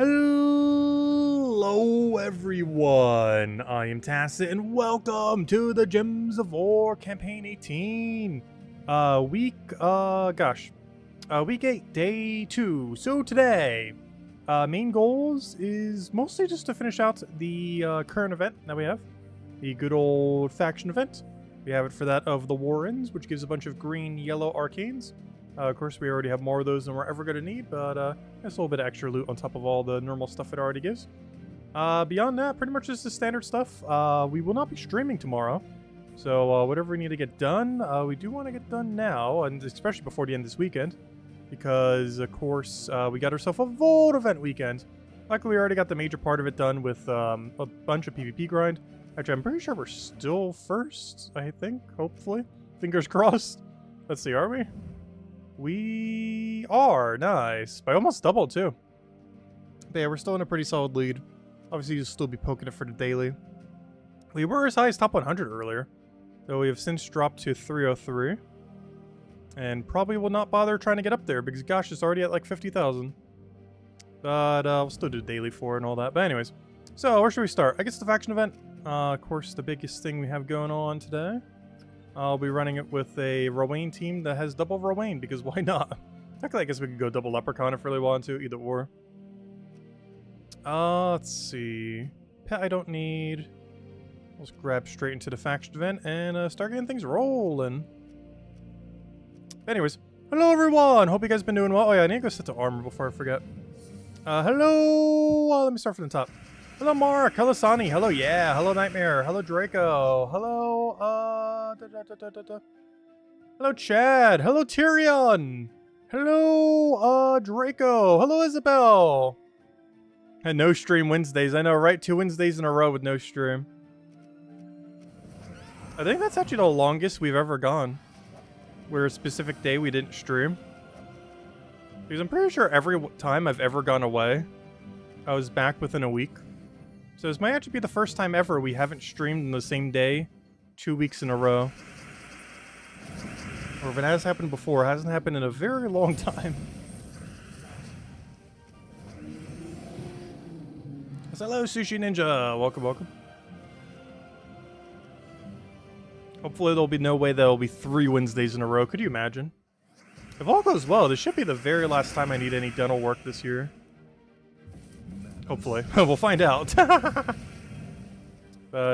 Hello everyone, I am Tacit and welcome to the Gems of War Campaign 18. Week 8, day 2. So today, main goals is mostly just to finish out the current event that we have. The good old faction event. We have it for that of the Warrens, which gives a bunch of green, yellow arcanes. Of course, we already have more of those than we're ever going to need, but there's a little bit of extra loot on top of all the normal stuff it already gives. Beyond that, pretty much just the standard stuff. We will not be streaming tomorrow, so whatever we need to get done, we do want to get done now, and especially before the end of this weekend, because, of course, we got ourselves a Vault event weekend. Luckily, we already got the major part of it done with a bunch of PvP grind. Actually, I'm pretty sure we're still first, I think, hopefully. Fingers crossed. Let's see, are we? We are. Nice. By almost double, too. But yeah, we're still in a pretty solid lead. Obviously, you'll still be poking it for the daily. We were as high as top 100 earlier, though we have since dropped to 303. And probably will not bother trying to get up there, because gosh, it's already at like 50,000. But we'll still do daily for it and all that. But anyways, so where should we start? I guess the faction event. Of course, the biggest thing we have going on today. I'll be running it with a Rowan team that has double Rowan, because why not? Actually, I guess we could go double Leprechaun if we really want to, either or. Let's see. Pet I don't need. Let's grab straight into the faction event and start getting things rolling. Anyways, hello everyone! Hope you guys been doing well. Oh yeah, I need to go set to armor before I forget. Hello! Let me start from the top. Hello Mark, hello Sonny, hello Yeah, hello Nightmare, hello Draco, hello hello Chad, hello Tyrion, hello Draco, hello Isabel. And no stream Wednesdays, I know, right? 2 Wednesdays in a row with no stream. I think that's actually the longest we've ever gone, where a specific day we didn't stream. Because I'm pretty sure every time I've ever gone away, I was back within a week. So this might actually be the first time ever we haven't streamed on the same day 2 weeks in a row. Or if it has happened before, it hasn't happened in a very long time. Hello Sushi Ninja! Welcome, welcome. Hopefully there'll be no way there'll be 3 Wednesdays in a row. Could you imagine? If all goes well, this should be the very last time I need any dental work this year. Hopefully. We'll find out. But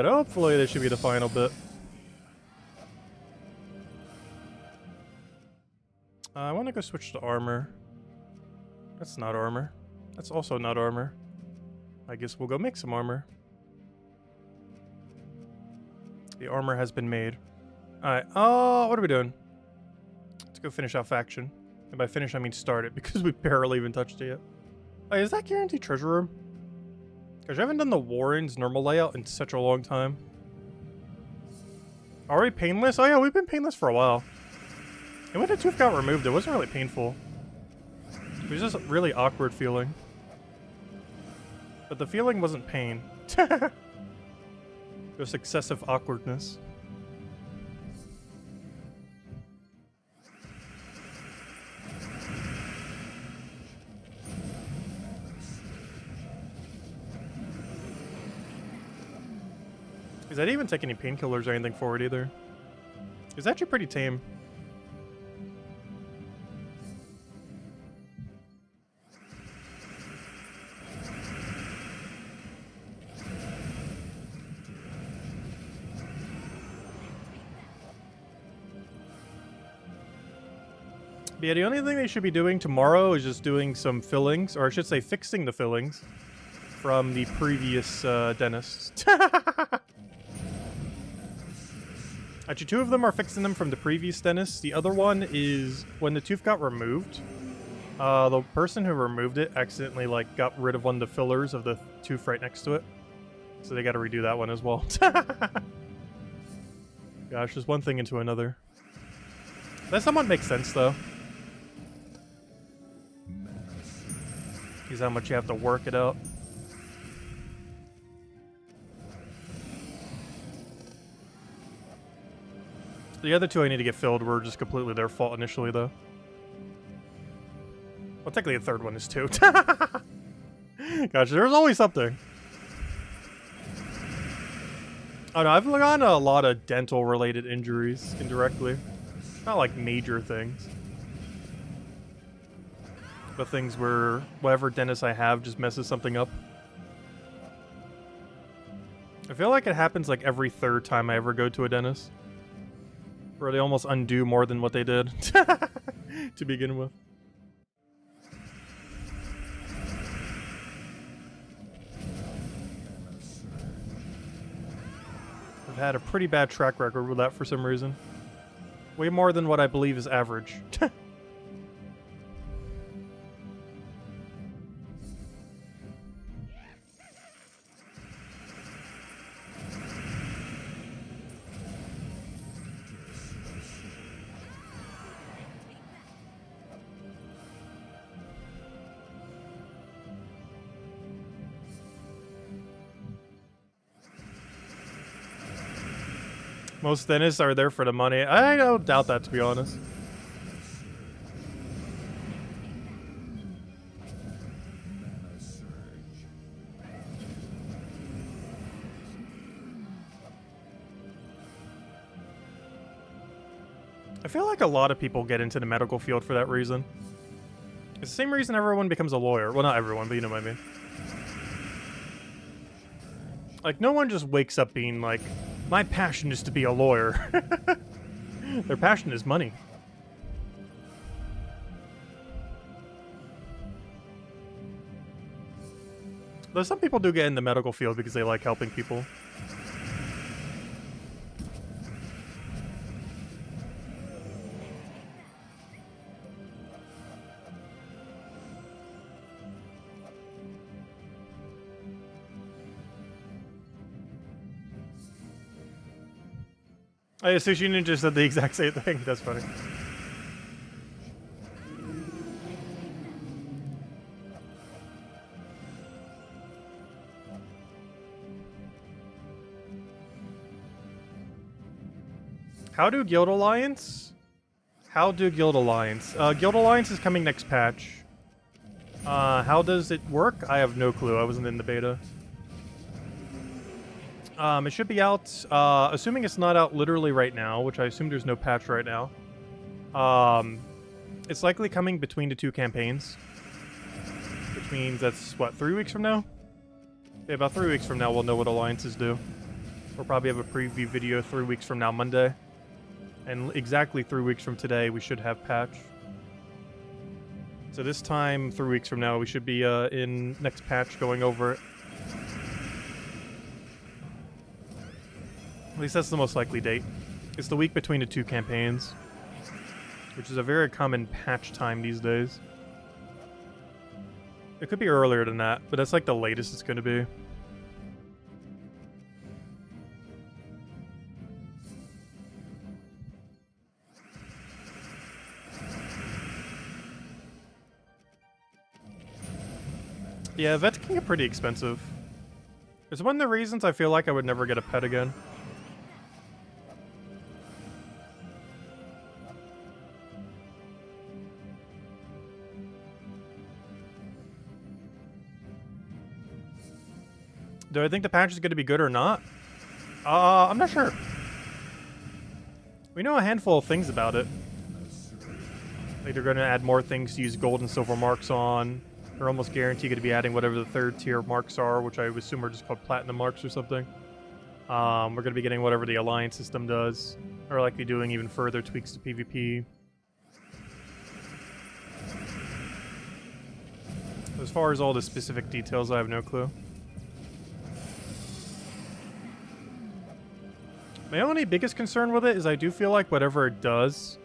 hopefully this should be the final bit. I want to go switch to armor. That's not armor. That's also not armor. I guess we'll go make some armor. The armor has been made. Alright, what are we doing? Let's go finish out faction. And by finish, I mean start it, because we barely even touched it yet. Hey, is that guaranteed treasure room? Because I haven't done the Warren's normal layout in such a long time. Are we painless? Oh yeah, we've been painless for a while. And when the tooth got removed, it wasn't really painful. It was just a really awkward feeling. But the feeling wasn't pain. Just excessive awkwardness. Because I didn't even take any painkillers or anything for it either. It's actually pretty tame. But yeah, the only thing they should be doing tomorrow is just doing some fillings, or I should say fixing the fillings from the previous dentist. Actually, 2 of them are fixing them from the previous dentist. The other one is when the tooth got removed. The person who removed it accidentally got rid of one of the fillers of the tooth right next to it. So they got to redo that one as well. Gosh, there's one thing into another. That somewhat makes sense though. Because how much you have to work it out. The other 2 I need to get filled were just completely their fault initially, though. Well, technically the third one is too. Gotcha, there's always something. Oh no, I've gotten a lot of dental related injuries indirectly. Not like major things. But things where whatever dentist I have just messes something up. I feel like it happens like every third time I ever go to a dentist. Where they almost undo more than what they did to begin with. I've had a pretty bad track record with that for some reason. Way more than what I believe is average. Most dentists are there for the money. I don't doubt that, to be honest. I feel like a lot of people get into the medical field for that reason. It's the same reason everyone becomes a lawyer. Well, not everyone, but you know what I mean. Like, no one just wakes up being like, my passion is to be a lawyer. Their passion is money. Though some people do get in the medical field because they like helping people. Oh yeah, Sushi Ninja said the exact same thing. That's funny. How do Guild Alliance? Guild Alliance is coming next patch. How does it work? I have no clue. I wasn't in the beta. It should be out, assuming it's not out literally right now, which I assume there's no patch right now. It's likely coming between the two campaigns. Which means that's, what, 3 weeks from now? Yeah, about 3 weeks from now we'll know what alliances do. We'll probably have a preview video 3 weeks from now, Monday. And exactly 3 weeks from today, we should have patch. So this time, 3 weeks from now, we should be in next patch going over it. At least that's the most likely date. It's the week between the two campaigns, which is a very common patch time these days. It could be earlier than that, but that's like the latest it's going to be. Yeah, vets can get pretty expensive. It's one of the reasons I feel like I would never get a pet again. Do I think the patch is going to be good or not? I'm not sure. We know a handful of things about it. Like they're going to add more things to use gold and silver marks on. They're almost guaranteed going to be adding whatever the third tier marks are, which I assume are just called platinum marks or something. We're going to be getting whatever the alliance system does. Or likely doing even further tweaks to PvP. As far as all the specific details, I have no clue. My only biggest concern with it is I do feel like whatever it does,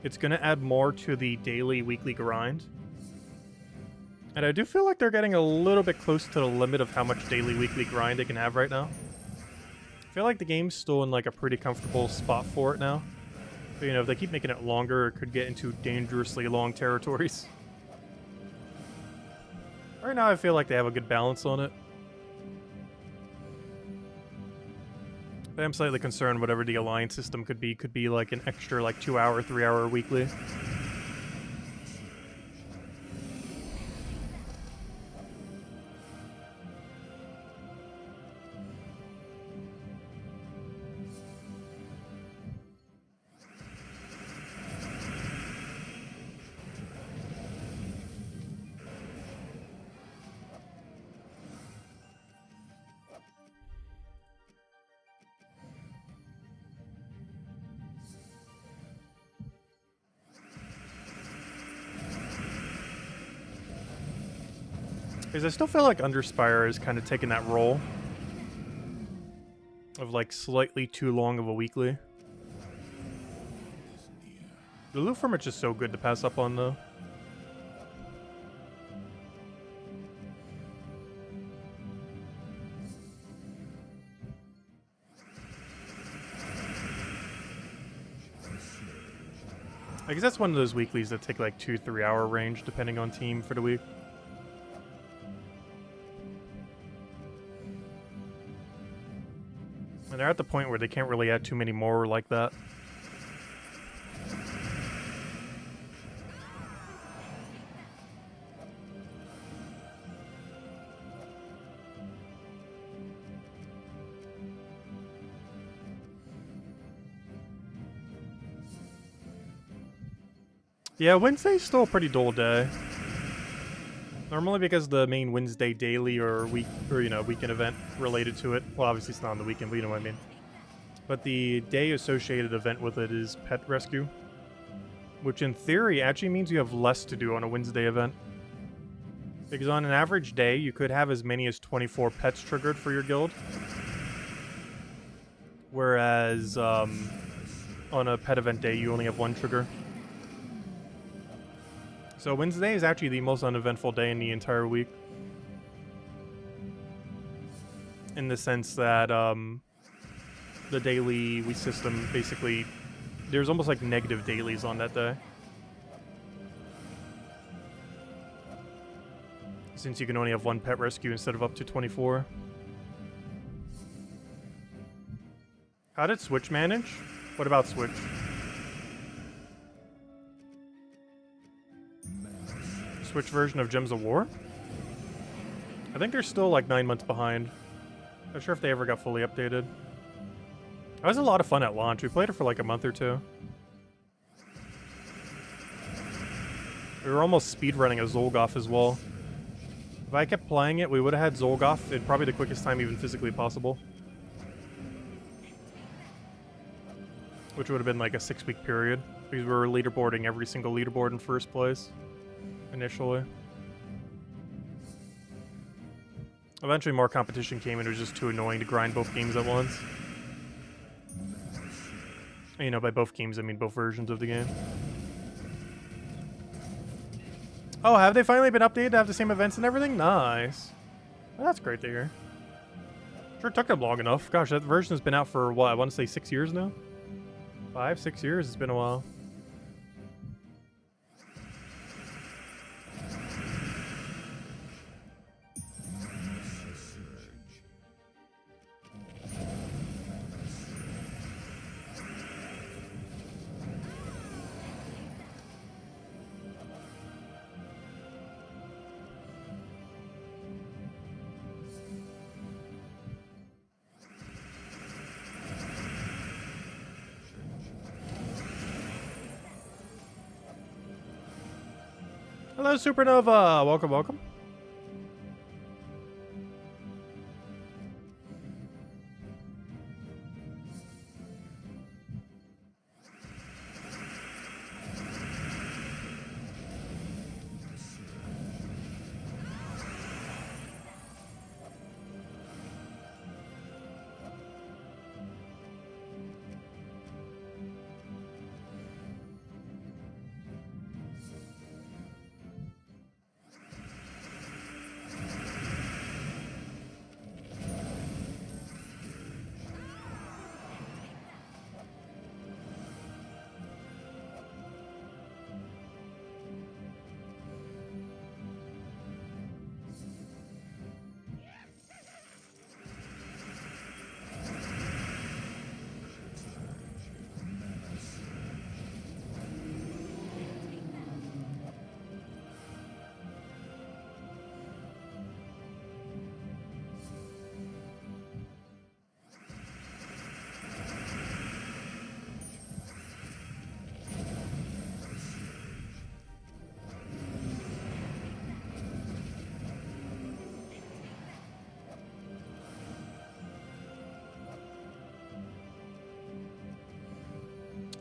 it's going to add more to the daily, weekly grind. And I do feel like they're getting a little bit close to the limit of how much daily, weekly grind they can have right now. I feel like the game's still in like a pretty comfortable spot for it now. But, you know, if they keep making it longer, it could get into dangerously long territories. Right now I feel like they have a good balance on it. I am slightly concerned whatever the alliance system could be like an extra like 2 hour, 3 hour weekly. Because I still feel like Underspire is kind of taking that role of like slightly too long of a weekly. The loot from it's just so good to pass up on though. I guess that's one of those weeklies that take like 2-3 hour range depending on team for the week. And they're at the point where they can't really add too many more like that. Yeah, Wednesday's still a pretty dull day. Normally because the main Wednesday daily or weekend event related to it. Well, obviously it's not on the weekend, but you know what I mean. But the day associated event with it is pet rescue, which in theory actually means you have less to do on a Wednesday event. Because on an average day, you could have as many as 24 pets triggered for your guild. Whereas on a pet event day, you only have one trigger. So Wednesday is actually the most uneventful day in the entire week. In the sense that the daily week system basically, there's almost like negative dailies on that day. Since you can only have one pet rescue instead of up to 24. How did Switch manage? What about Switch? Switch version of Gems of War? I think they're still like 9 months behind. Not sure if they ever got fully updated. That was a lot of fun at launch. We played it for like a month or two. We were almost speedrunning a Zolgoth as well. If I kept playing it, we would have had Zolgoth in probably the quickest time even physically possible. Which would have been like a 6-week period. Because we were leaderboarding every single leaderboard in first place. Initially. Eventually more competition came and it was just too annoying to grind both games at once. And, you know, by both games I mean both versions of the game. Oh, have they finally been updated to have the same events and everything? Nice. Well, that's great to hear. Sure took them long enough. Gosh, that version has been out for, what, I want to say 6 years now? 5-6 years? It's been a while. Hello, Supernova! Welcome, welcome.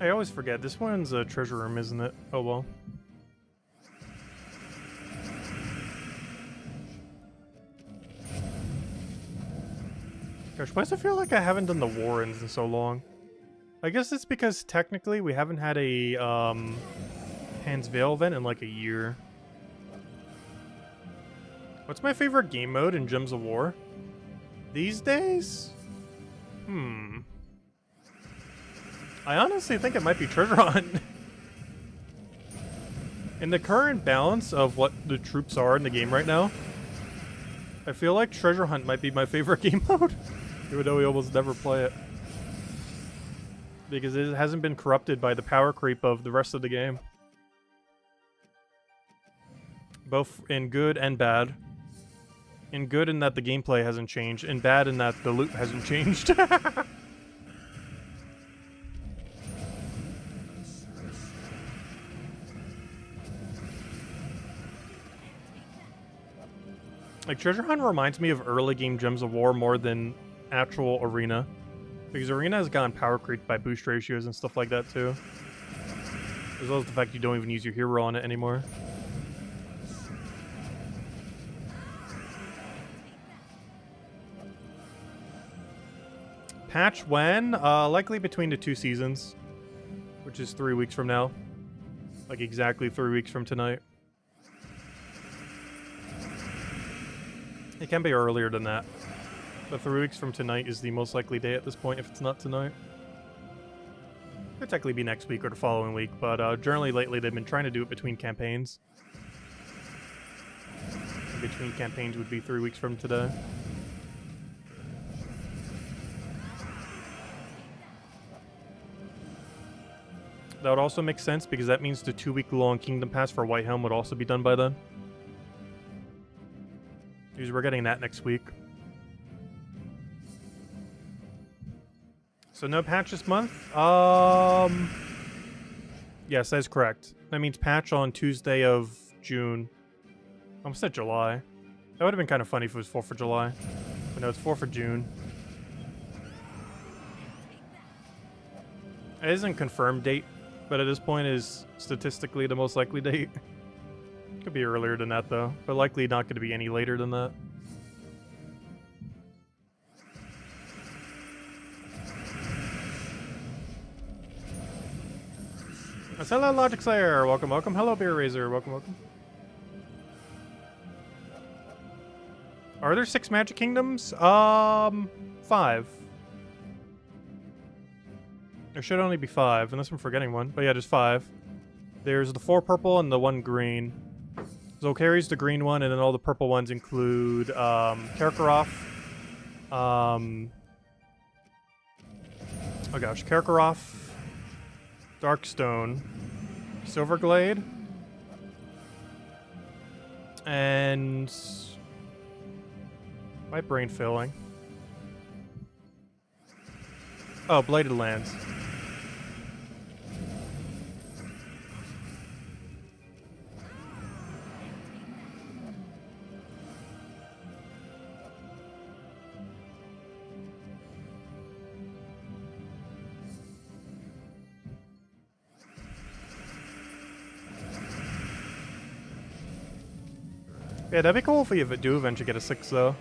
I always forget. This one's a treasure room, isn't it? Oh well. Gosh, why does it feel like I haven't done the Warrens in so long? I guess it's because technically we haven't had a Hans Veil event in like a year. What's my favorite game mode in Gems of War? These days? I honestly think it might be Treasure Hunt. In the current balance of what the troops are in the game right now, I feel like Treasure Hunt might be my favorite game mode. Even though we almost never play it. Because it hasn't been corrupted by the power creep of the rest of the game. Both in good and bad. In good in that the gameplay hasn't changed. In bad in that the loot hasn't changed. Like, Treasure Hunt reminds me of early game Gems of War more than actual Arena. Because Arena has gotten power creeped by boost ratios and stuff like that too. As well as the fact you don't even use your hero on it anymore. Patch when? Likely between the 2 seasons. Which is 3 weeks from now. Like exactly 3 weeks from tonight. It can be earlier than that. But 3 weeks from tonight is the most likely day at this point if it's not tonight. Could technically be next week or the following week, but generally lately they've been trying to do it between campaigns. Between campaigns would be 3 weeks from today. That would also make sense because that means the 2-week-long Kingdom Pass for Whitehelm would also be done by then. Because we're getting that next week. So no patch this month? Yes, that is correct. That means patch on Tuesday of June. I almost said July. That would have been kind of funny if it was 4th of July. But no, it's 4th of June. It isn't confirmed date, but at this point is statistically the most likely date. Could be earlier than that though, but likely not going to be any later than that. Hello, Logic Slayer. Welcome, welcome. Hello, Beer Razor. Welcome, welcome. Are there 6 Magic Kingdoms? 5. There should only be 5, unless I'm forgetting one. But yeah, there's 5. There's the 4 purple and the 1 green. Zolkari's the green one, and then all the purple ones include Karkaroff. Oh gosh, Karkaroff. Darkstone, Silverglade, and my brain filling. Oh, Bladed Lands. Yeah, that'd be cool if we do eventually get a 6, though.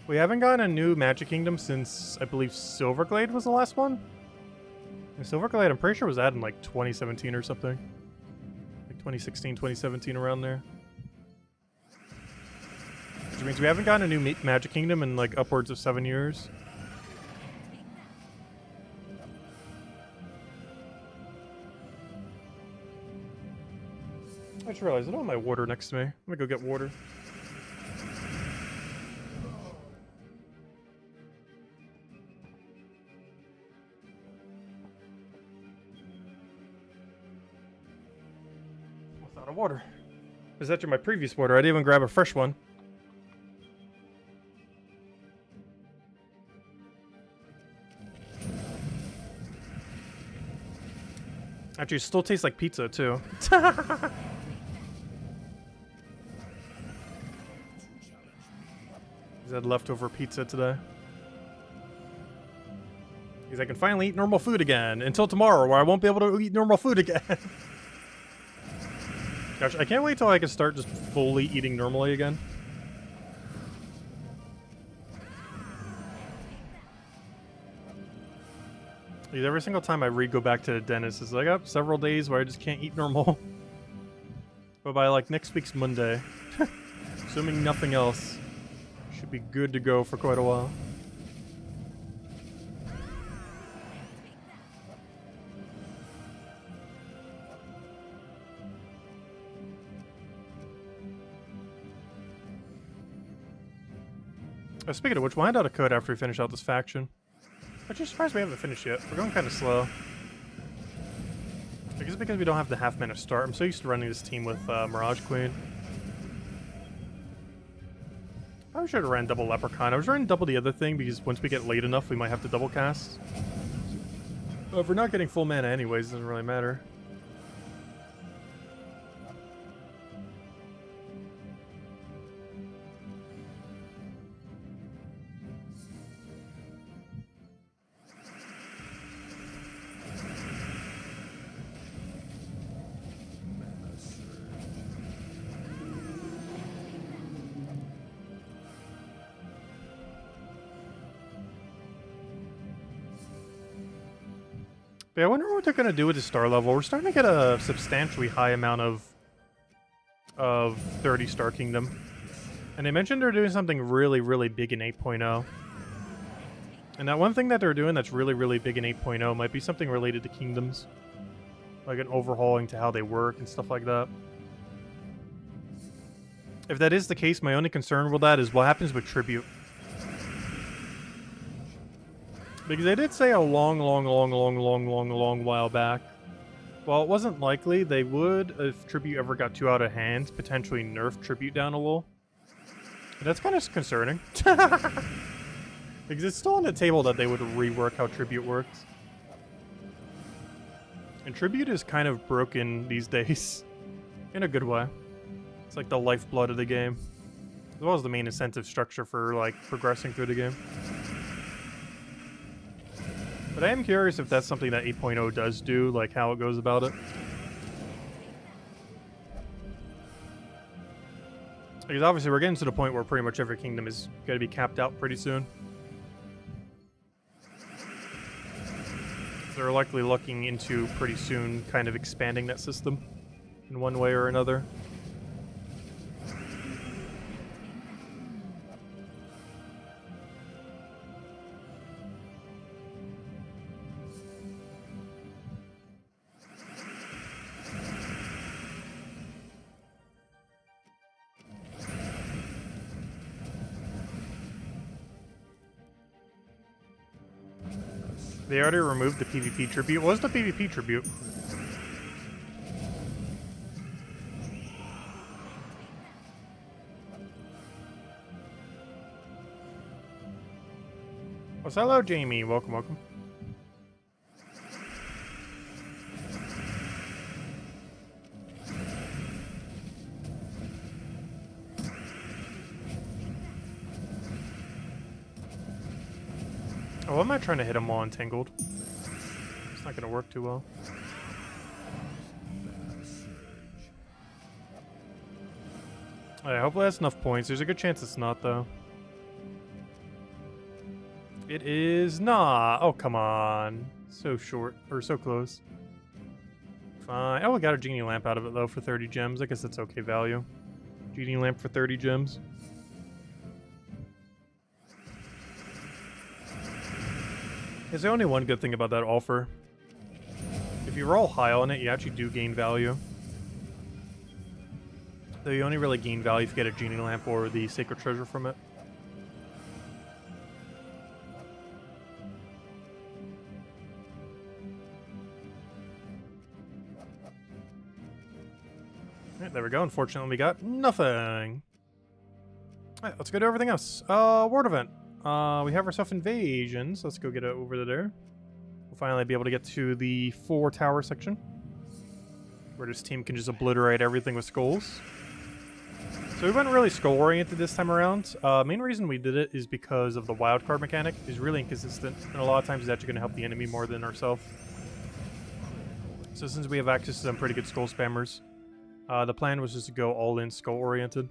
We haven't gotten a new Magic Kingdom since, I believe, Silverglade was the last one? And Silverglade, I'm pretty sure, was added in, like, 2017 or something. Like, 2016, 2017, around there. Which means we haven't gotten a new Magic Kingdom in, like, upwards of 7 years. I just realized I don't have my water next to me. Let me go get water. Almost out of water. Is that my previous water? I didn't even grab a fresh one. Actually, it still tastes like pizza, too. He's had leftover pizza today. Because I can finally eat normal food again. Until tomorrow, where I won't be able to eat normal food again. Gosh, I can't wait till I can start just fully eating normally again. Every single time I go back to the dentist, it's like, I have several days where I just can't eat normal. But by like next week's Monday, assuming nothing else, should be good to go for quite a while. Speaking of which, we'll hand out a code after we finish out this faction. I'm just surprised we haven't finished yet. We're going kind of slow. I guess because we don't have the half-mana start. I'm so used to running this team with Mirage Queen. I should have ran double Leprechaun. I was running double the other thing because once we get late enough, we might have to double cast. But if we're not getting full mana anyways, it doesn't really matter. Yeah, I wonder what they're gonna do with the star level. We're starting to get a substantially high amount of 30 Star Kingdom. And they mentioned they're doing something really, really big in 8.0. And that one thing that they're doing that's really, really big in 8.0 might be something related to kingdoms. Like an overhauling to how they work and stuff like that. If that is the case, my only concern with that is what happens with tribute. Because they did say a long while back, while it wasn't likely, they would, if tribute ever got too out of hand, potentially nerf tribute down a little. And that's kind of concerning. Because it's still on the table that they would rework how tribute works. And tribute is kind of broken these days. In a good way. It's like the lifeblood of the game. As well as the main incentive structure for, like, progressing through the game. But I am curious if that's something that 8.0 does do, like how it goes about it. Because obviously we're getting to the point where pretty much every kingdom is going to be capped out pretty soon. So they're likely looking into pretty soon kind of expanding that system in one way or another. They already removed the PvP tribute. What was the PvP tribute? Oh, so hello, Jamie. Welcome, welcome. Oh, am I trying to hit them all entangled? It's not gonna work too well. Alright, hopefully that's enough points. There's a good chance it's not, though. It is not. Oh, come on. So short. Or so close. Fine. Oh, we got a genie lamp out of it, though, for 30 gems. I guess that's okay value. Genie lamp for 30 gems. There's only one good thing about that offer. If you roll high on it, you actually do gain value. Though you only really gain value if you get a genie lamp or the sacred treasure from it. Alright, there we go. Unfortunately, we got nothing. Alright, let's go to everything else. Ward event. We have ourselves invasions. Let's go get it over there. We'll finally be able to get to the 4 tower section, where this team can just obliterate everything with skulls. So we went really skull oriented this time around. Main reason we did it is because of the wild card mechanic. Is really inconsistent, and a lot of times it's actually going to help the enemy more than ourselves. So since we have access to some pretty good skull spammers, the plan was just to go all in skull oriented.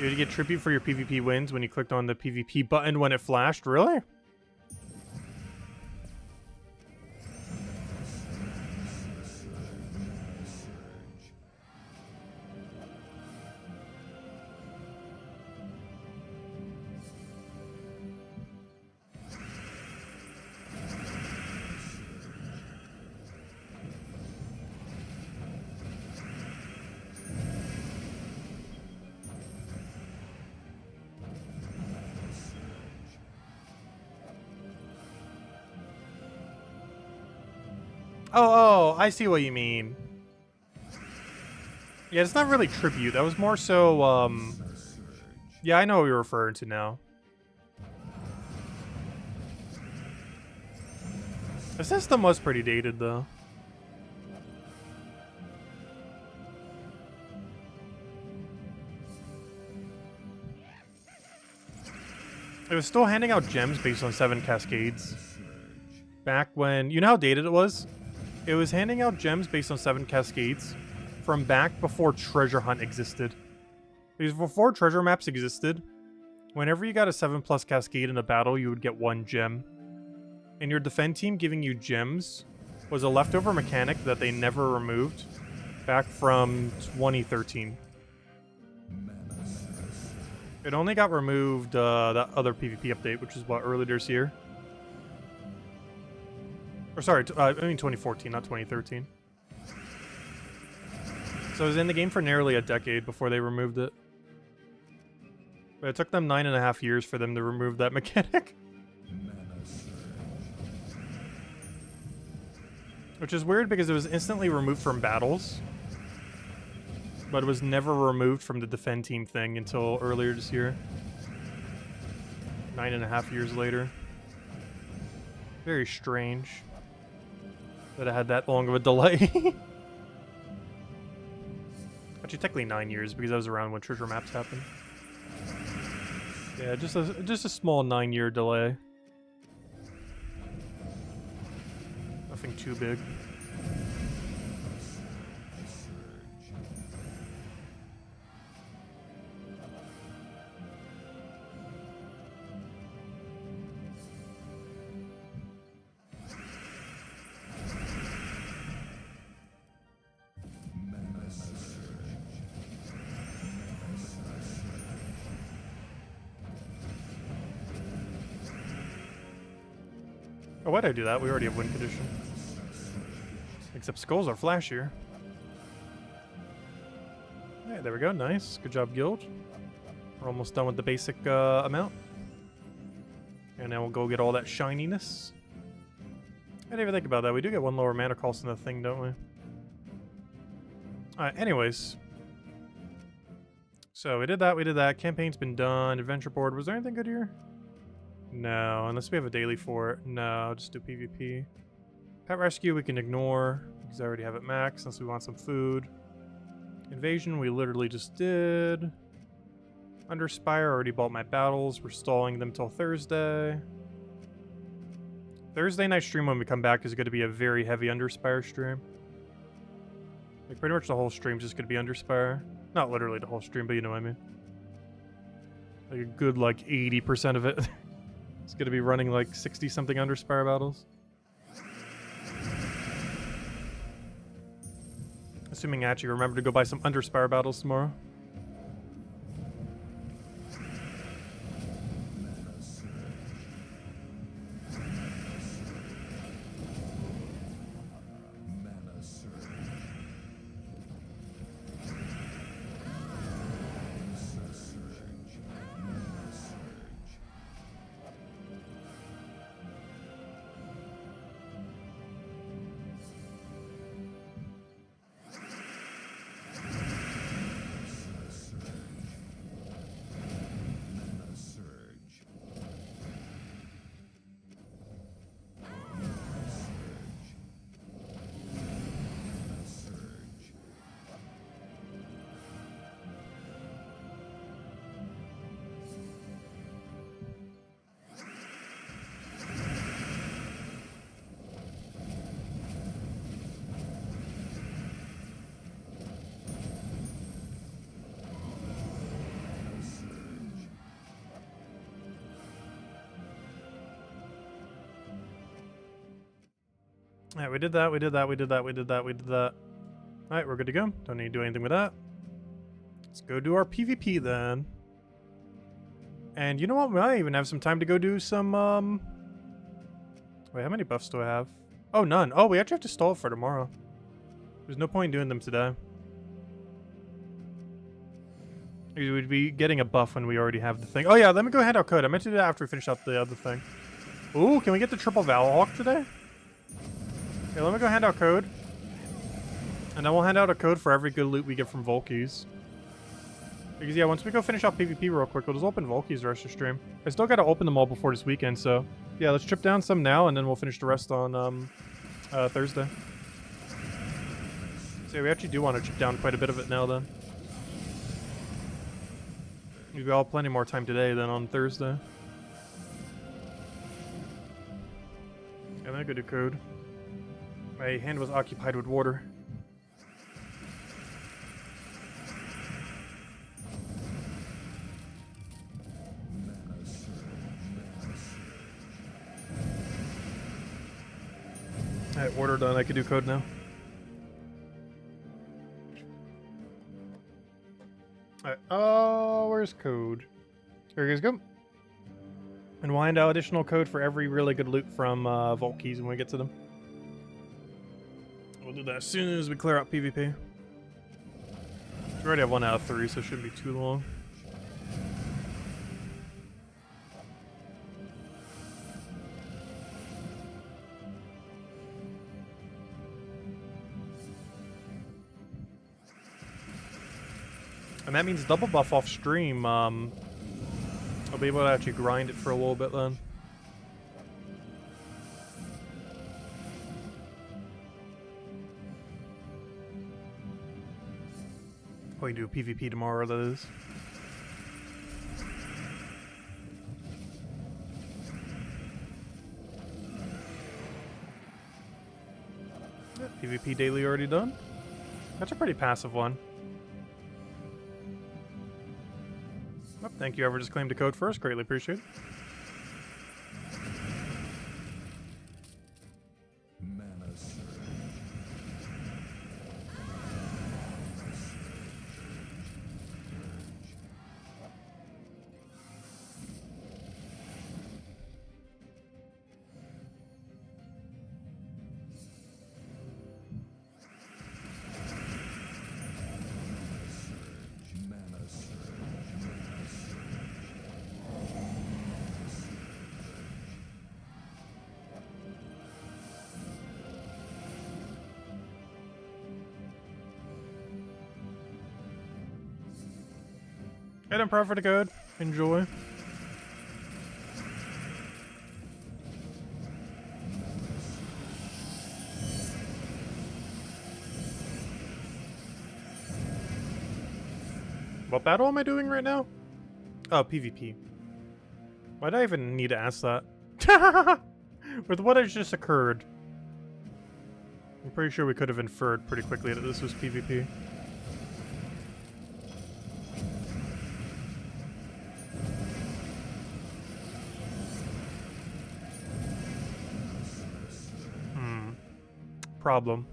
You get tribute for your PvP wins when you clicked on the PvP button when it flashed. Really? Oh, I see what you mean. Yeah, it's not really tribute. That was more so, yeah, I know what you're referring to now. The system was pretty dated, though. It was still handing out gems based on 7 cascades. Back when... You know how dated it was? It was handing out gems based on 7 cascades from back before Treasure Hunt existed. Because before treasure maps existed, whenever you got a 7+ cascade in a battle, you would get 1 gem. And your defend team giving you gems was a leftover mechanic that they never removed back from 2013. It only got removed that other PvP update, which was what, earlier this year? Or sorry, I mean 2014, not 2013. So it was in the game for nearly a decade before they removed it. But it took them 9.5 years for them to remove that mechanic. Which is weird because it was instantly removed from battles. But it was never removed from the defend team thing until earlier this year. 9.5 years later. Very strange that it had that long of a delay. Actually, technically 9 years because that was around when treasure maps happened. Yeah, just a small 9-year delay. Nothing too big. Oh, why'd I do that? We already have win condition. Except skulls are flashier. Yeah, there we go. Nice. Good job, guild. We're almost done with the basic amount. And now we'll go get all that shininess. I didn't even think about that. We do get 1 lower mana cost in the thing, don't we? Alright, anyways. So we did that. Campaign's been done. Adventure board. Was there anything good here? No, unless we have a daily for it. No, I'll just do PvP. Pet rescue we can ignore because I already have it max unless we want some food. Invasion we literally just did. Underspire, already bought my battles. We're stalling them till Thursday. Thursday night stream when we come back is going to be a very heavy Underspire stream. Like pretty much the whole stream's just going to be Underspire. Not literally the whole stream, but you know what I mean. Like a good like 80% of it. It's going to be running like 60-something Underspire battles. Assuming Achi remember to go buy some Underspire battles tomorrow. Alright, we did that, we did that, we did that, we did that, we did that. Alright, we're good to go. Don't need to do anything with that. Let's go do our PvP then. And you know what? We might even have some time to go do some, Wait, how many buffs do I have? Oh, none. Oh, we actually have to stall for tomorrow. There's no point in doing them today. We would be getting a buff when we already have the thing. Oh yeah, let me go hand out code. I meant to do that after we finish out the other thing. Ooh, can we get the triple Valhawk today? Okay, let me go hand out code. And then we'll hand out a code for every good loot we get from Volkies. Because yeah, once we go finish out PvP real quick, we'll just open Volkies the rest of the stream. I still gotta open them all before this weekend, so... Yeah, let's trip down some now, and then we'll finish the rest on, Thursday. So yeah, we actually do want to chip down quite a bit of it now, then. We've got plenty more time today than on Thursday. And then I go to code. My hand was occupied with water. Alright, order done. I can do code now. Alright, where's code? Here you guys go. And we'll hand out additional code for every really good loot from Volkies when we get to them. We'll do that as soon as we clear out PvP. We already have 1 out of 3, so it shouldn't be too long. And that means double buff off stream. I'll be able to actually grind it for a little bit then. We can do a PvP tomorrow, that is. Yeah, PvP daily already done. That's a pretty passive one. Oh, thank you, whoever just claimed the code first. Greatly appreciate it. Hit him for the code. Enjoy. What battle am I doing right now? Oh, PvP. Why did I even need to ask that? With what has just occurred, I'm pretty sure we could have inferred pretty quickly that this was PvP. Problem.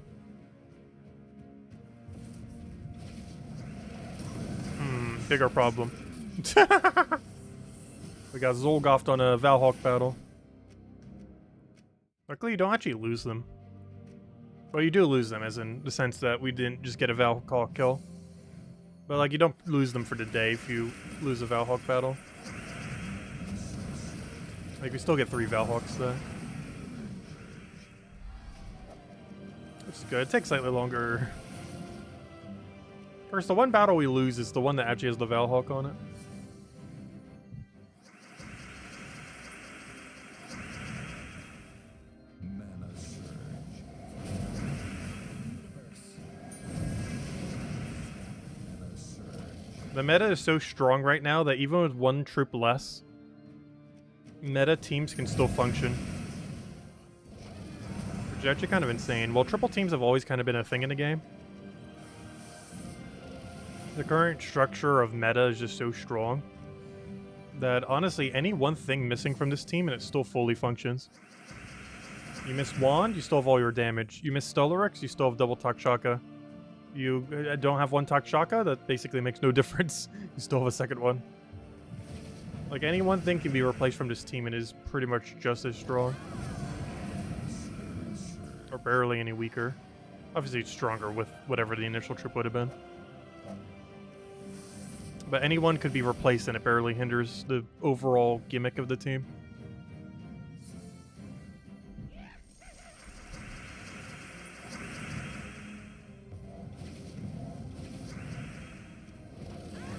Bigger problem. We got Zolgoft on a Valhawk battle. Luckily, you don't actually lose them. Well, you do lose them, as in the sense that we didn't just get a Valhawk kill. But, like, you don't lose them for the day if you lose a Valhawk battle. Like, we still get 3 Valhawks there. Which is good. It takes slightly longer. First, the one battle we lose is the one that actually has the Valhawk on it. The meta is so strong right now that even with 1 troop less, meta teams can still function. Which is actually kind of insane. Well, triple teams have always kind of been a thing in the game. The current structure of meta is just so strong that honestly, any one thing missing from this team and it still fully functions. You miss Wand, you still have all your damage. You miss Stellarex, you still have double Takshaka. You don't have one Takshaka, that basically makes no difference. You still have a second one. Like, any one thing can be replaced from this team and is pretty much just as strong. Or barely any weaker. Obviously, it's stronger with whatever the initial trip would have been. But anyone could be replaced and it barely hinders the overall gimmick of the team.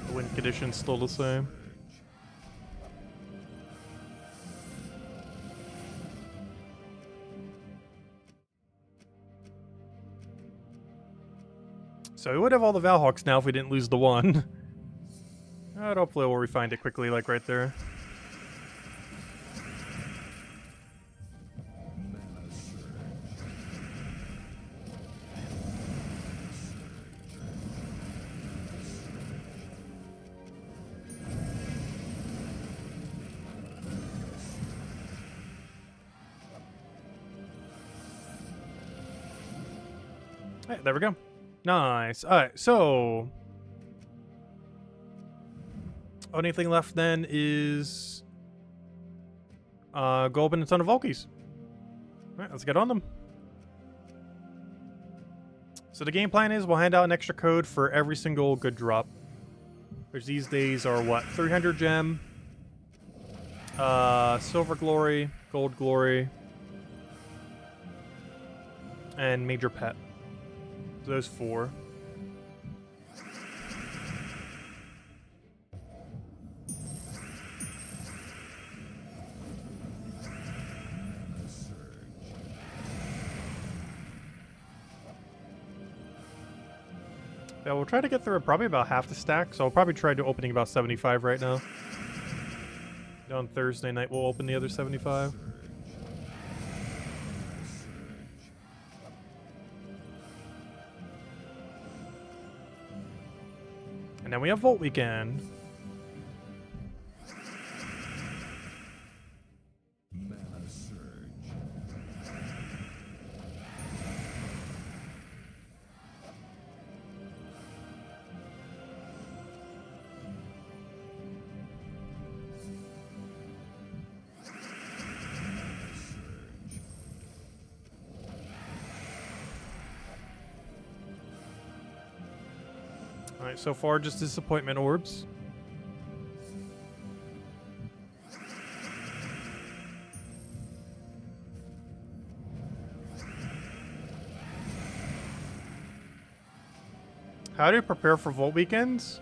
The win condition's still the same. So we would have all the Valhawks now if we didn't lose the one. Hopefully we'll refind it quickly, like right there. Hey, there we go. Nice. Alright, so... only thing left then is... go open a ton of Valkies. Alright, let's get on them. So the game plan is we'll hand out an extra code for every single good drop. Which these days are what? 300 gem, silver glory, gold glory, and major pet. So those 4. Yeah, we'll try to get through probably about half the stack, so I'll probably try to opening about 75 right now. On Thursday night, we'll open the other 75. And then we have Vault Weekend. Alright, so far just disappointment orbs. How do you prepare for Vault Weekends?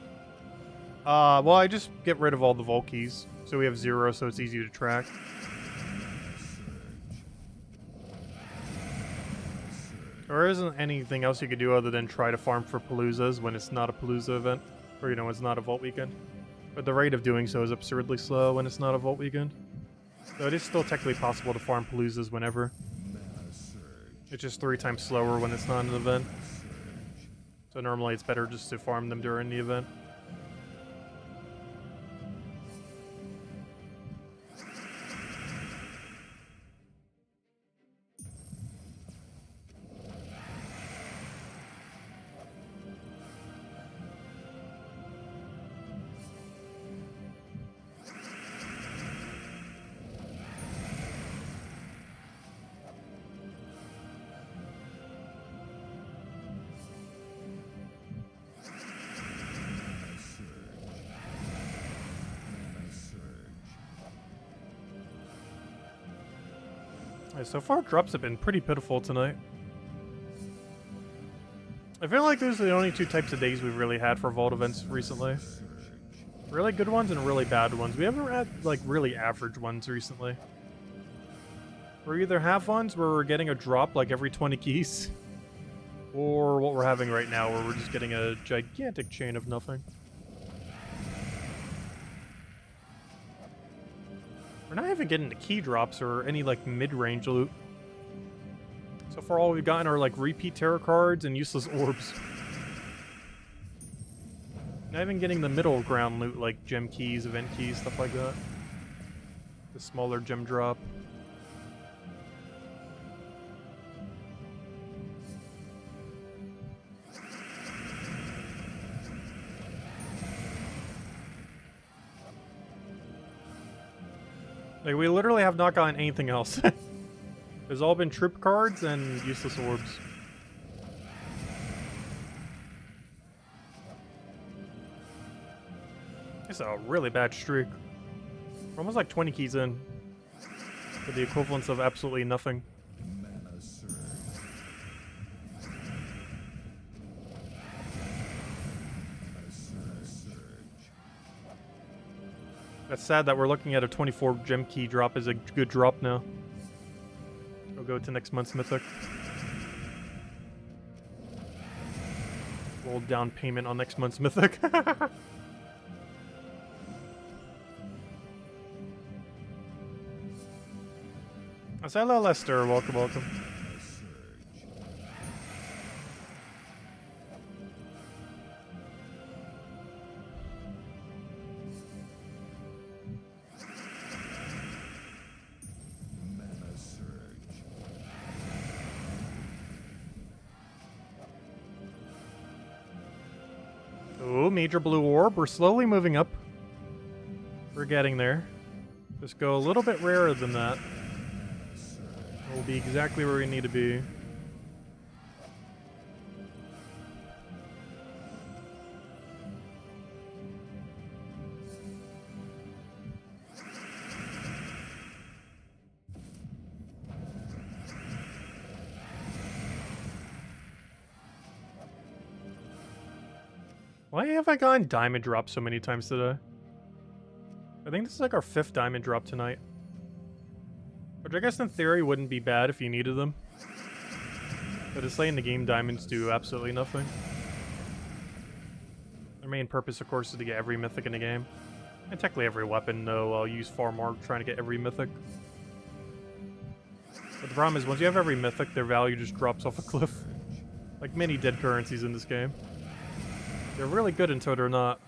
Well, I just get rid of all the Vault keys, so we have 0, so it's easy to track. There isn't anything else you could do other than try to farm for Paloozas when it's not a Palooza event. Or, you know, it's not a Vault Weekend. But the rate of doing so is absurdly slow when it's not a Vault Weekend. So it is still technically possible to farm Paloozas whenever. It's just 3 times slower when it's not an event. So normally it's better just to farm them during the event. So far, drops have been pretty pitiful tonight. I feel like those are the only 2 types of days we've really had for Vault events recently. Really good ones and really bad ones. We haven't had, like, really average ones recently. We either have ones where we're getting a drop, like, every 20 keys, or what we're having right now, where we're just getting a gigantic chain of nothing. We're not even getting the key drops or any, like, mid-range loot. So far, all we've gotten are, like, repeat tarot cards and useless orbs. Not even getting the middle ground loot, like gem keys, event keys, stuff like that. The smaller gem drop. Like, we literally have not gotten anything else. There's all been troop cards and useless orbs. It's a really bad streak. We're almost like 20 keys in. For the equivalence of absolutely nothing. That's sad that we're looking at a 24 gem key drop as a good drop now. We'll go to next month's Mythic. Roll down payment on next month's Mythic. Hello, Lester. Welcome, welcome. Ooh, major blue orb. We're slowly moving up. We're getting there. Just go a little bit rarer than that. We'll be exactly where we need to be. Why have I gotten diamond drop so many times today? I think this is like our 5th diamond drop tonight. Which I guess in theory wouldn't be bad if you needed them. But it's late in the game, diamonds do absolutely nothing. Their main purpose, of course, is to get every mythic in the game. And technically every weapon, though, I'll use far more trying to get every mythic. But the problem is, once you have every mythic, their value just drops off a cliff. Like many dead currencies in this game. They're really good until they're not.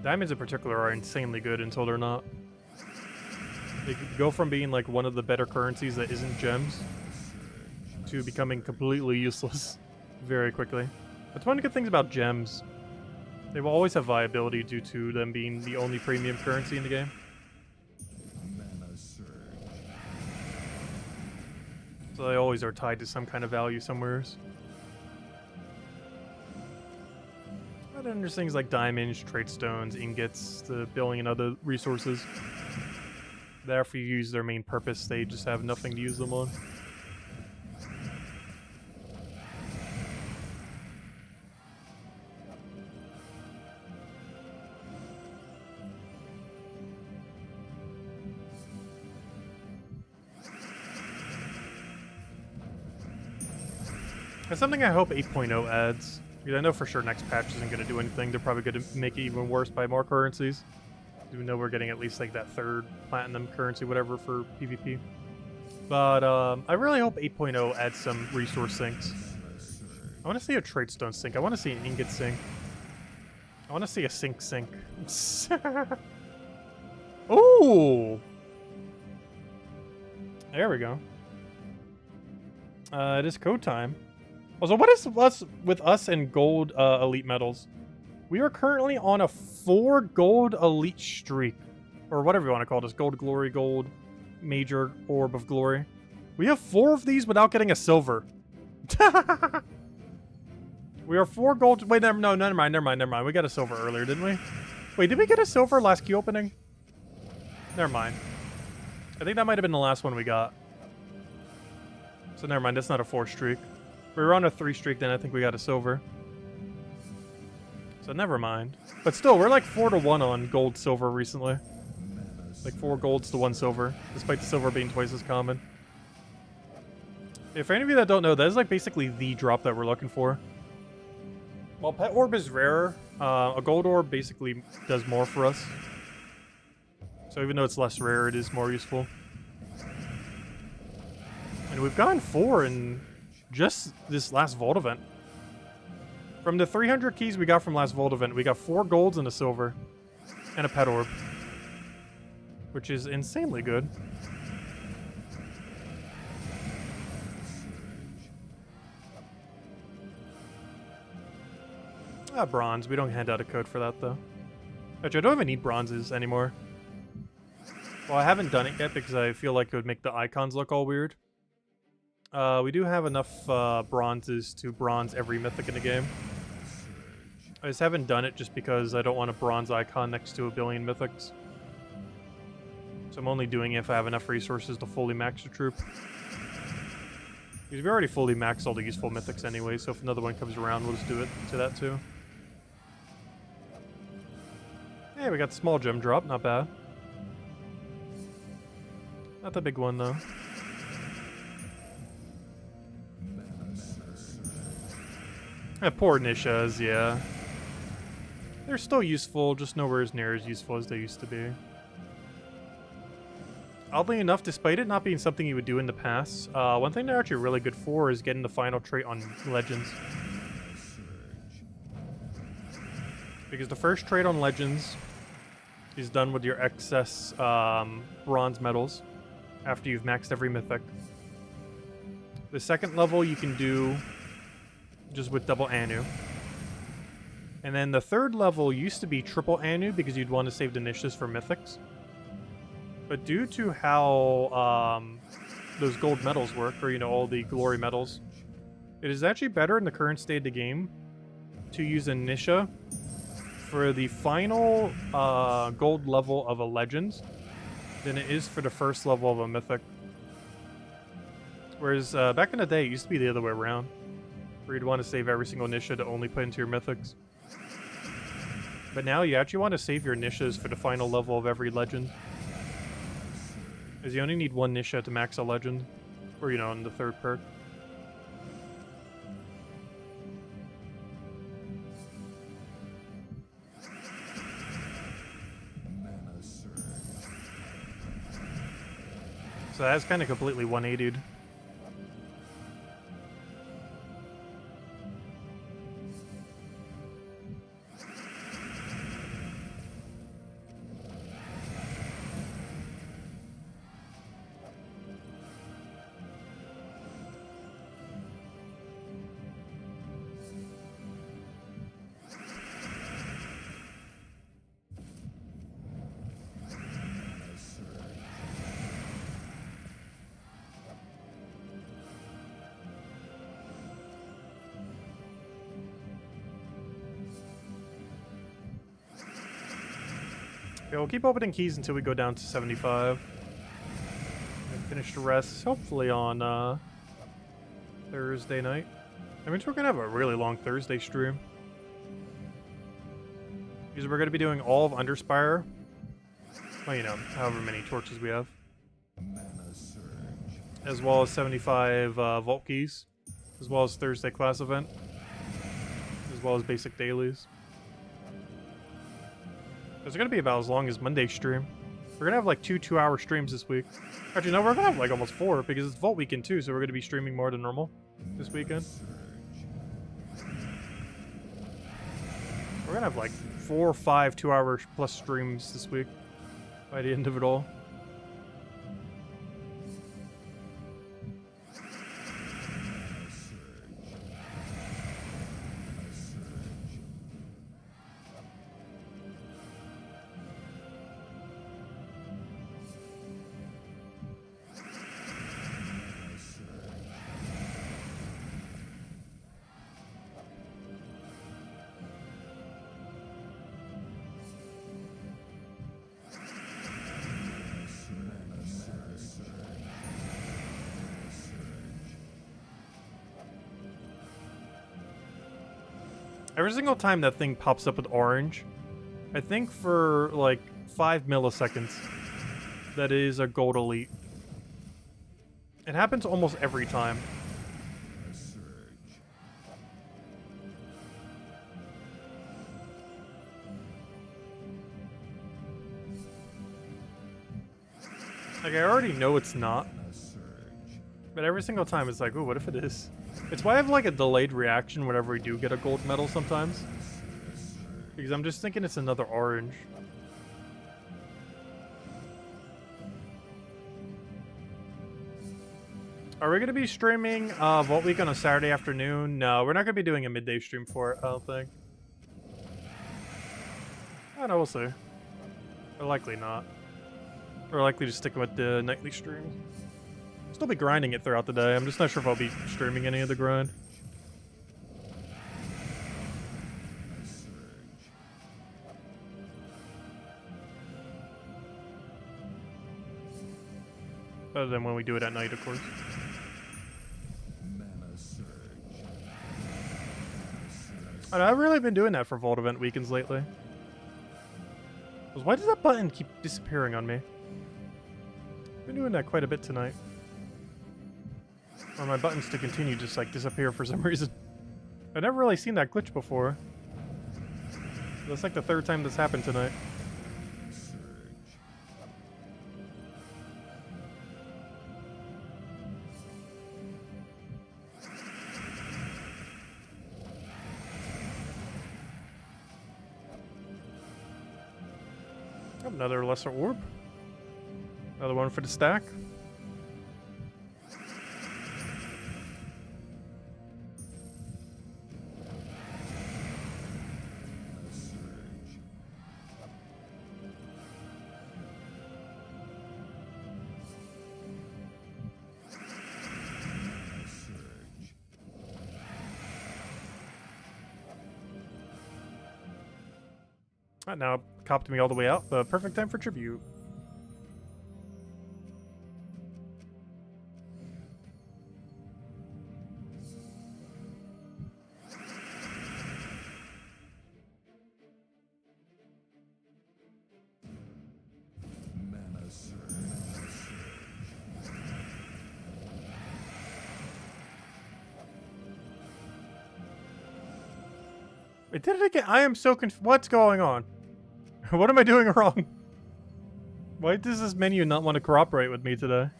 Diamonds in particular are insanely good until they're not. They go from being like one of the better currencies that isn't gems to becoming completely useless very quickly. That's one of the good things about gems. They will always have viability due to them being the only premium currency in the game. So they always are tied to some kind of value somewheres. But then there's things like diamonds, trade stones, ingots, the billing and other resources. That after you use their main purpose, they just have nothing to use them on. That's something I hope 8.0 adds. Because I know for sure next patch isn't going to do anything. They're probably going to make it even worse by more currencies. Even though we're getting at least like that 3rd platinum currency, whatever, for PvP. But I really hope 8.0 adds some resource sinks. I want to see a trade stone sink. I want to see an ingot sink. I want to see a sink. Ooh! There we go. It is code time. Also, what is with us and gold elite medals? We are currently on a 4 gold elite streak. Or whatever you want to call this. Gold glory, gold major orb of glory. We have 4 of these without getting a silver. We are 4 gold. Wait, no, never mind. We got a silver earlier, didn't we? Wait, did we get a silver last queue opening? Never mind. I think that might have been the last one we got. So never mind, that's not a 4 streak. We were on a 3 streak, then I think we got a silver. So never mind. But still, we're like 4-1 on gold silver recently. Like 4 golds to 1 silver, despite the silver being twice as common. Yeah, for any of you that don't know, that is like basically the drop that we're looking for. While pet orb is rarer, a gold orb basically does more for us. So even though it's less rare, it is more useful. And we've gotten 4 in just this last Vault event. From the 300 keys we got from last Vault event, we got 4 golds and a silver. And a pet orb. Which is insanely good. Ah, bronze. We don't hand out a code for that, though. Actually, I don't even need bronzes anymore. Well, I haven't done it yet because I feel like it would make the icons look all weird. We do have enough bronzes to bronze every mythic in the game. I just haven't done it just because I don't want a bronze icon next to a billion mythics. So I'm only doing it if I have enough resources to fully max the troop. Because we already fully maxed all the useful mythics anyway, so if another one comes around, we'll just do it to that too. Hey, we got the small gem drop, not bad. Not the big one though. Poor Nishas, yeah. They're still useful, just nowhere as near as useful as they used to be. Oddly enough, despite it not being something you would do in the past, one thing they're actually really good for is getting the final trait on Legends. Because the first trait on Legends is done with your excess bronze medals after you've maxed every mythic. The second level you can do just with double Anu. And then the third level used to be triple Anu because you'd want to save the niches for mythics. But due to how those gold medals work, or all the glory medals, it is actually better in the current state of the game to use a Nisha for the final gold level of a Legends than it is for the first level of a Mythic. Whereas back in the day, it used to be the other way around, where you'd want to save every single Nisha to only put into your Mythics. But now you actually want to save your Nishas for the final level of every Legend. Because you only need one Nisha to max a Legend, or in the third perk. So that's kind of completely 180'd. Okay, we'll keep opening keys until we go down to 75. And finish the rest, hopefully on Thursday night. I mean, we're going to have a really long Thursday stream. Because we're going to be doing all of Underspire. Well, however many torches we have. As well as 75 Vault Keys. As well as Thursday class event. As well as basic dailies. It's going to be about as long as Monday's stream. We're going to have like 2-hour streams this week. Actually, no, we're going to have like almost 4 because it's Vault Weekend too, so we're going to be streaming more than normal this weekend. We're going to have like 4 or 5 2-hour plus streams this week by the end of it all. Every single time that thing pops up with orange, I think for like 5 milliseconds, that is a gold elite. It happens almost every time. Like, I already know it's not. But every single time it's like, ooh, what if it is? It's why I have like a delayed reaction whenever we do get a gold medal sometimes. Because I'm just thinking it's another orange. Are we going to be streaming Vault Week on a Saturday afternoon? No, we're not going to be doing a midday stream for it, I don't think. don't know, we'll see. Or likely not. Or likely just sticking with the nightly stream. Still be grinding it throughout the day. I'm just not sure if I'll be streaming any of the grind. Other than when we do it at night, of course. I've really been doing that for Vault Event weekends lately. Why does that button keep disappearing on me? Been doing that quite a bit tonight. Or my buttons to continue just like disappear for some reason. I've never really seen that glitch before. That's like the third time this happened tonight. Another lesser orb. Another one for the stack. Right, now copped me all the way out. The perfect time for tribute. It did it again. I am so confused. What's going on? What am I doing wrong? Why does this menu not want to cooperate with me today?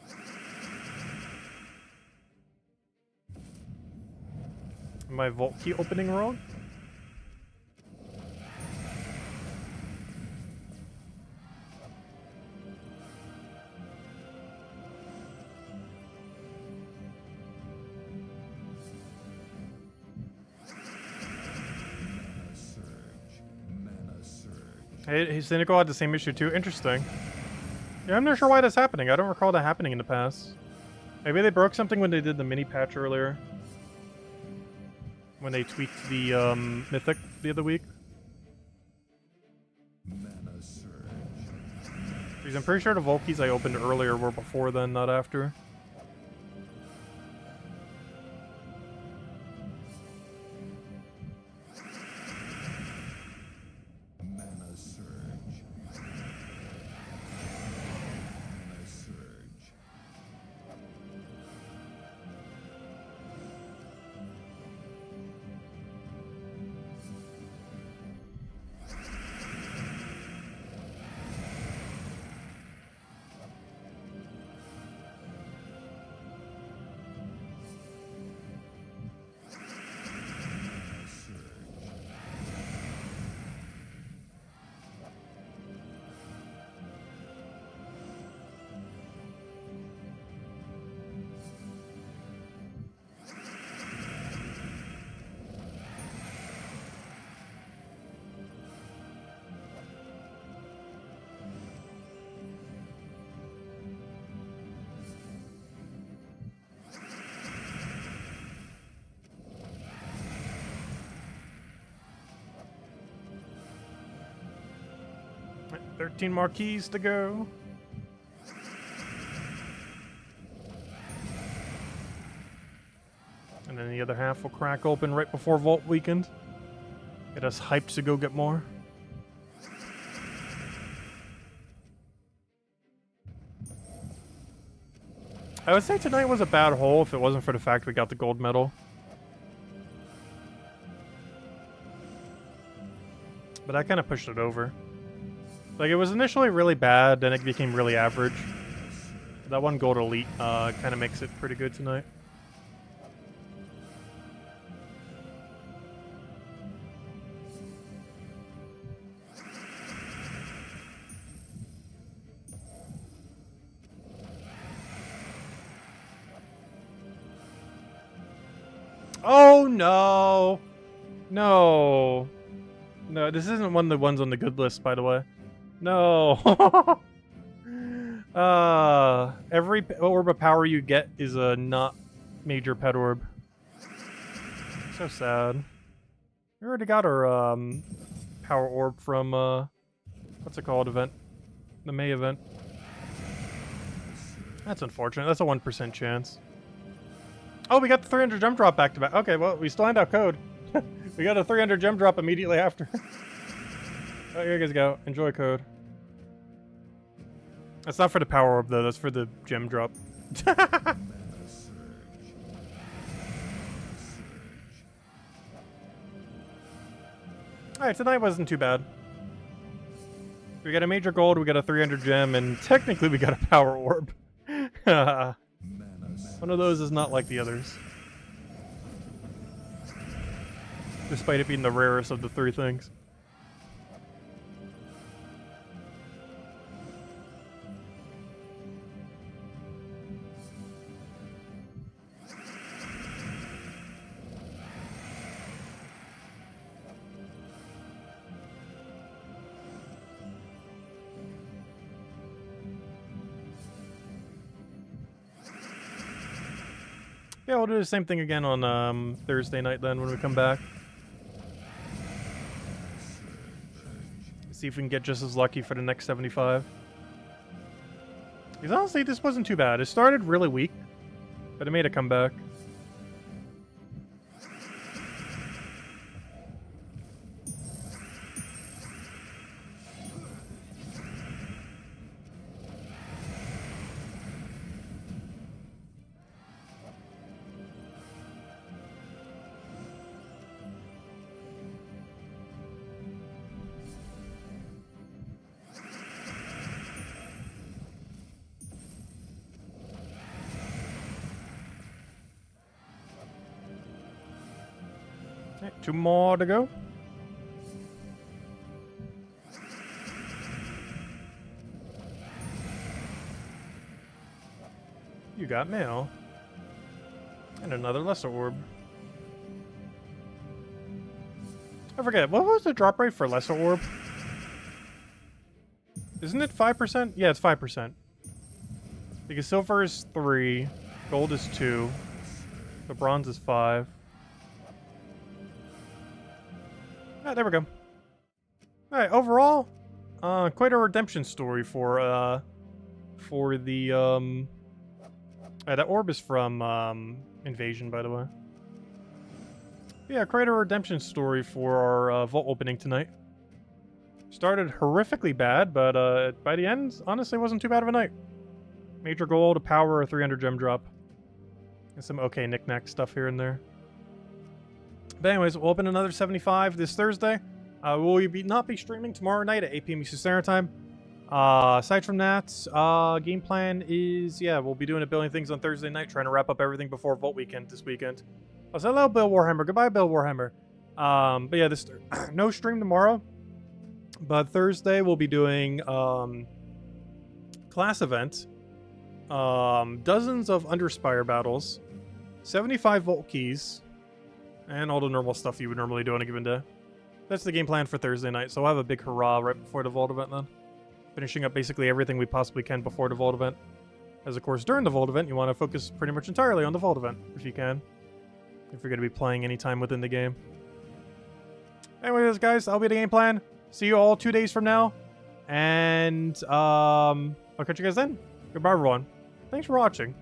Am my vault key opening wrong? Hey, Cynical had the same issue too. Interesting. Yeah, I'm not sure why that's happening. I don't recall that happening in the past. Maybe they broke something when they did the mini patch earlier. When they tweaked the Mythic the other week. Because I'm pretty sure the vault keys I opened earlier were before then, not after. Right, 13 more keys to go. And then the other half will crack open right before Vault Weekend. Get us hyped to go get more. I would say tonight was a bad hole if it wasn't for the fact we got the gold medal. But I kind of pushed it over. Like, it was initially really bad, then it became really average. That one gold elite kind of makes it pretty good tonight. Oh no! No! No, this isn't one of the ones on the good list, by the way. No. Every orb of power you get is a not major pet orb. So sad. We already got our power orb from what's it called event? The May event. That's unfortunate. That's a 1% chance. Oh, we got the 300 gem drop back to back. Okay, well, we still hand out code. We got a 300 gem drop immediately after. Oh, here you guys go. Enjoy code. That's not for the power orb, though. That's for the gem drop. Alright, tonight wasn't too bad. We got a major gold, we got a 300 gem, and technically we got a power orb. One of those is not like the others. Despite it being the rarest of the three things. Yeah, we'll do the same thing again on Thursday night then when we come back. See if we can get just as lucky for the next 75. Because honestly, this wasn't too bad. It started really weak, but it made a comeback. Okay, 2 more to go. You got mail. And another lesser orb. I forget, what was the drop rate for lesser orb? Isn't it 5%? Yeah, it's 5%. Because silver is 3, gold is 2, the bronze is 5. Ah, there we go. Alright, overall, quite a redemption story for the, that orb is from, Invasion, by the way. Yeah, quite a redemption story for our, vault opening tonight. Started horrifically bad, but, by the end, honestly, wasn't too bad of a night. Major gold, a power, a 300 gem drop. And some okay knick-knack stuff here and there. But anyways, we'll open another 75 this Thursday. We'll not be streaming tomorrow night at 8 p.m. Eastern Standard Time. Aside from that, game plan is, yeah, we'll be doing a billion things on Thursday night, trying to wrap up everything before Vault Weekend this weekend. Oh, so hello, Bill Warhammer. Goodbye, Bill Warhammer. But yeah, this no stream tomorrow. But Thursday we'll be doing class event, dozens of Underspire battles, 75 Vault keys, and all the normal stuff you would normally do on a given day. That's the game plan for Thursday night, so we'll have a big hurrah right before the Vault event then. Finishing up basically everything we possibly can before the Vault event. As of course, during the Vault event, you want to focus pretty much entirely on the Vault event, if you can. If you're going to be playing any time within the game. Anyways, guys, that'll be the game plan. See you all 2 days from now. And, I'll catch you guys then. Goodbye, everyone. Thanks for watching.